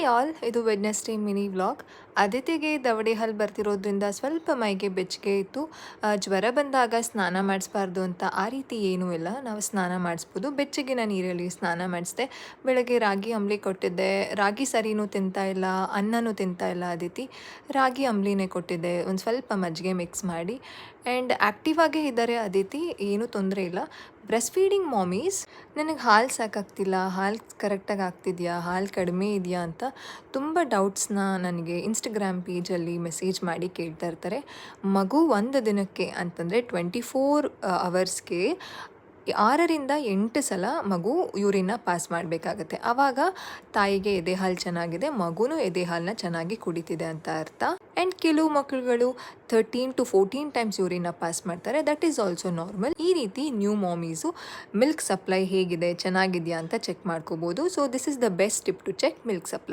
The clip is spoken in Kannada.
ಹಾಯ್ ಆಲ್, ಇದು ವೆಡ್ನೆಸ್ಡೇ ಮಿನಿ ವ್ಲಾಗ್. ಅದಿತಿಗೆ ದವಡೆ ಹಲ್ಲು ಬರ್ತಿರೋದ್ರಿಂದ ಸ್ವಲ್ಪ ಮೈಗೆ ಬೆಚ್ಚಗೆ ಇತ್ತು. ಜ್ವರ ಬಂದಾಗ ಸ್ನಾನ ಮಾಡಿಸ್ಬಾರ್ದು ಅಂತ ಆ ರೀತಿ ಏನೂ ಇಲ್ಲ, ನಾವು ಸ್ನಾನ ಮಾಡಿಸ್ಬೋದು. ಬೆಚ್ಚಗಿನ ನೀರಲ್ಲಿ ಸ್ನಾನ ಮಾಡಿಸಿದೆ. ಬೆಳಗ್ಗೆ ರಾಗಿ ಅಂಬಲಿ ಕೊಟ್ಟಿದ್ದೆ. ರಾಗಿ ಸರಿನೂ ತಿಂತಾ ಇಲ್ಲ, ಅನ್ನನೂ ತಿಂತಾ ಇಲ್ಲ ಅದಿತಿ. ರಾಗಿ ಅಂಬಲಿನೇ ಕೊಟ್ಟಿದ್ದೆ, ಒಂದು ಸ್ವಲ್ಪ ಮಜ್ಜಿಗೆ ಮಿಕ್ಸ್ ಮಾಡಿ. ಆ್ಯಂಡ್ ಆ್ಯಕ್ಟಿವ್ ಆಗೇ ಇದ್ದಾರೆ ಅದಿತಿ, ಏನೂ ತೊಂದರೆ ಇಲ್ಲ. ಬ್ರೆಸ್ಟ್ ಫೀಡಿಂಗ್ ಮಾಮೀಸ್, ನನಗೆ ಹಾಲು ಸಾಕಾಗ್ತಿಲ್ಲ, ಹಾಲು ಕರೆಕ್ಟಾಗಿ ಆಗ್ತಿದೆಯಾ, ಹಾಲು ಕಡಿಮೆ ಇದೆಯಾ ಅಂತ ತುಂಬ ಡೌಟ್ಸ್ನ ನನಗೆ ಇನ್ಸ್ಟಾಗ್ರಾಮ್ ಪೇಜಲ್ಲಿ ಮೆಸೇಜ್ ಮಾಡಿ ಕೇಳ್ತಾ ಇರ್ತಾರೆ. ಮಗು ಒಂದು ದಿನಕ್ಕೆ ಅಂತಂದರೆ 24 ಅವರ್ಸ್ಗೆ 6ರಿಂದ 8 ಸಲ ಮಗು ಯೂರಿನ್ನ ಪಾಸ್ ಮಾಡಬೇಕಾಗತ್ತೆ. ಆವಾಗ ತಾಯಿಗೆ ಎದೆ ಹಾಲು ಚೆನ್ನಾಗಿದೆ, ಮಗುನೂ ಎದೆ ಹಾಲನ್ನ ಚೆನ್ನಾಗಿ ಕುಡಿತಿದೆ ಅಂತ ಅರ್ಥ. ಆ್ಯಂಡ್ ಕೆಲವು ಮಕ್ಕಳುಗಳು 13 to 14 ಟೈಮ್ಸ್ ಯೂರಿನ್ನ ಪಾಸ್ ಮಾಡ್ತಾರೆ. That is also normal. ಈ ರೀತಿ ನ್ಯೂ ಮಾಮೀಸು ಮಿಲ್ಕ್ ಸಪ್ಲೈ ಹೇಗಿದೆ, ಚೆನ್ನಾಗಿದೆಯಾ ಅಂತ ಚೆಕ್ ಮಾಡ್ಕೋಬೋದು. So this is the best tip to check milk supply.